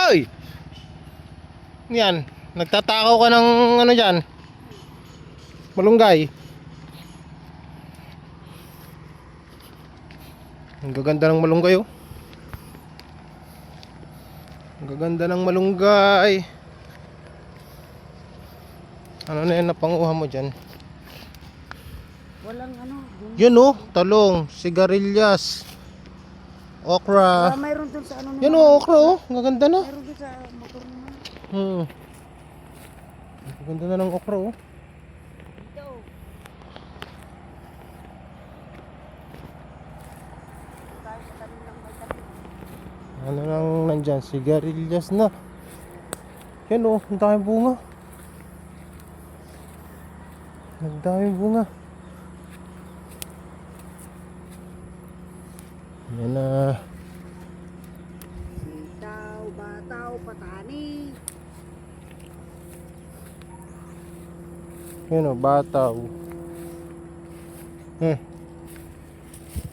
Ay! Yan. Nagtatakaw ka ng ano dyan? Malunggay. Ang gaganda ng malunggay oh. Ang gaganda ng malunggay. Ano na yan na panguha mo dyan? Walang ano. Yun oh, talong, sigarilyas, okra. Mayroon dun sa ano. Yan oh, okra oh. Ang gaganda na. Mayroon dun sa motor naman. Ang ganda na ng okra oh. Dito. Tayo sa tanim ng may tanim. Ano nang nandyan? Sigarilyas na. Yan oh, ang daming bunga. Ang daming bunga. Yan na. Sitaw, bataw, patani. Yan oh, bataw.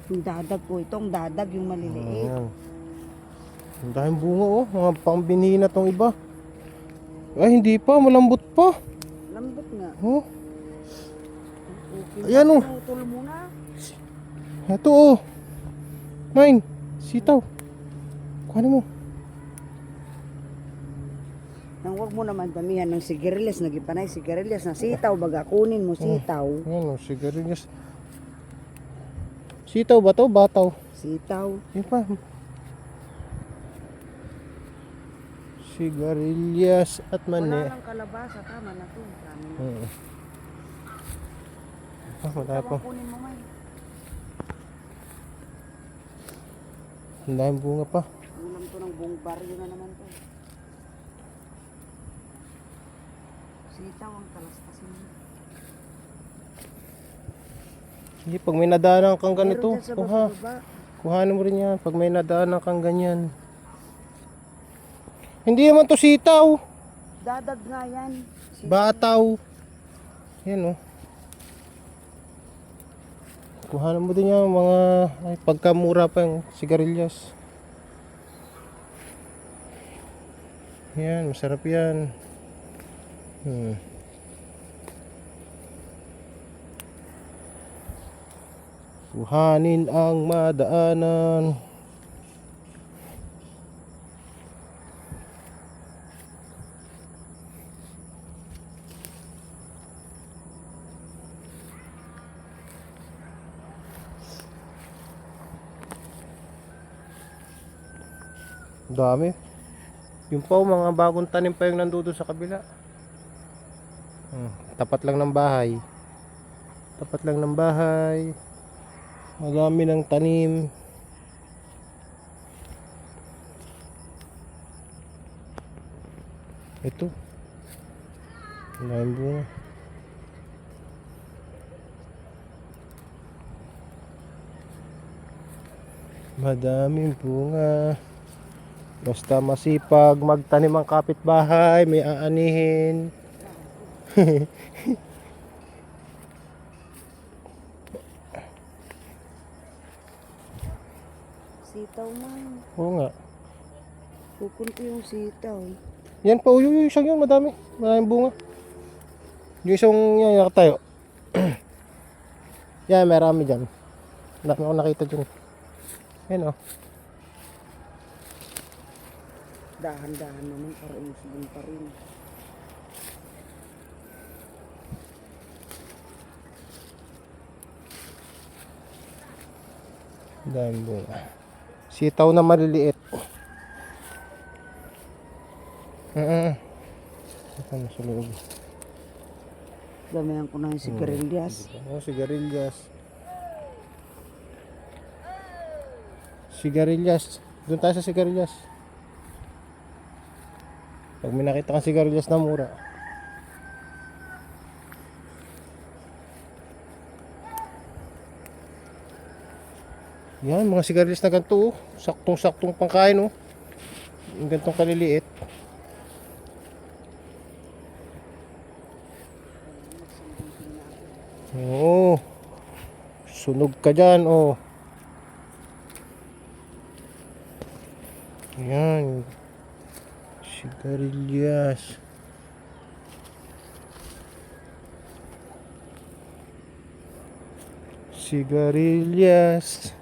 Yung dadag ko, itong dadag yung maliliit. Ayan. Ang daming bunga oh. Mga pangbinhi na tong iba. Ay, hindi pa. Malambot pa. Lambot nga. Oh. Okay, Ayan oh. Tutol muna. Ito oh. Mine. Sitaw. Kuhanin mo. Nang wag mo naman damihan ng sigarilyas, nagipanay sigarilyas na sitaw, baga kunin mo sitaw. Ayan oh, sigarilyas. Sitaw ba to? Bataw. Sitaw. Yan pa. Sigarilyas at Wala mani. lang kalabasa, tama na to. Tama na. Wala pa. Tawang kunin mo man. Ang daming bunga pa. Ulam to ng buong baryo na naman to. Sitaw ang talastasin. Sige, pag may nadaanan kang ganito, Meron dyan sa kuha. baba. Kuhanin mo rin yan. Pag may nadaanan kang ganyan. Hindi naman to sitaw. Dadag nga yan. Bataw. Yan oh. Kuhanin mo din yan mga ay, pagkamura pa yung sigarilyas. Yan, masarap yan. Kuhanin ang madaanan. Dami. Yung pa mga bagong tanim pa yung nandoon sa kabila. Tapat lang ng bahay. Tapat lang ng bahay. Madami ng tanim. Ito. Ang bunga. Madaming bunga. Basta masipag magtanim ang kapitbahay, may aanihin. Sitaw man. Oo nga. Kukunti yung sitaw. Yan pa, yung isang yun, madami. Maraming bunga. Yung isang yan, nakatayo. Yan, marami dyan. Dami ako nakita dyan. Yan o. Dahan-dahan naman para umusbong pa rin. Daming bunga. Sitaw na maliliit. Ito na sa loob. Damihan ko na yung sigarilyas. Oh, sigarilyas. Sigarilyas. Doon tayo sa sigarilyas. Pag may nakita kang sigarilyas na mura. Yan, mga sigarilyas na ganito oh. Saktong-saktong pangkain oh. Yung gantong kaliliit. Oo. Sunog ka dyan oh. Yan. Sigarilyas. Sigarilyas.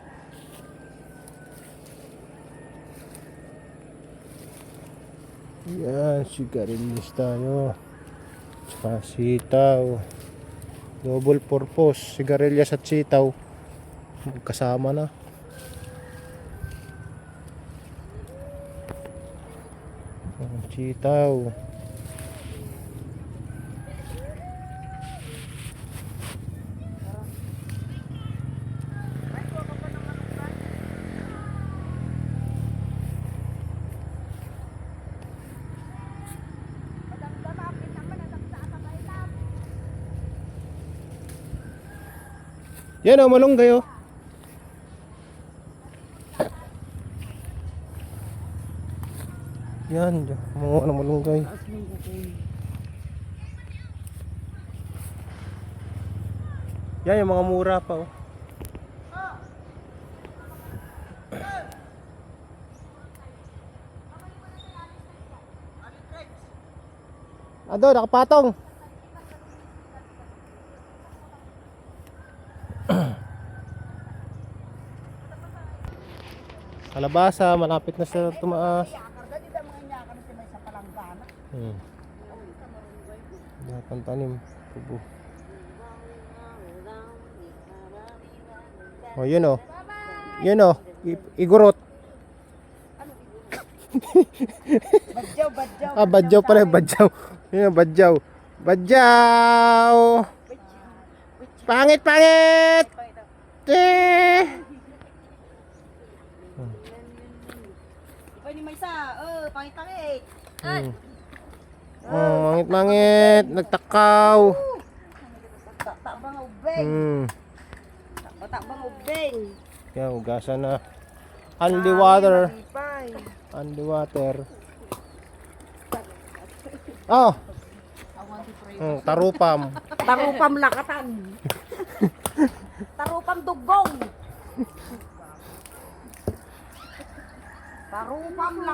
Yan, sigarilyas tayo. Tsaka sitaw. Double purpose. Sigarilyas at sitaw. Magkasama na. Sitaw. Yan o, malunggay o. Yan, mga ano malunggay. Yan yung mga mura pa oh. Ado, nakapatong. Kalabasa, malapit na sa tumaas. Dapat tanim. Tubo. Oh, yun oh. Yun oh. Igurot. Badyaw, badyaw. Ah, badyaw pala. Badyaw. Yun oh, badyaw. Badyaw. Pangit, pangit. Ipay ni Maysa, pangit-pangit. Oh, mangit-mangit. Nagtakaw. Takbang ubeng. Takbang ubeng. Kaya ugasan na. Only water. Only water. Oh. Tarupam. Tarupam lakatan. Tarupam dugong. Tarupam lakatan.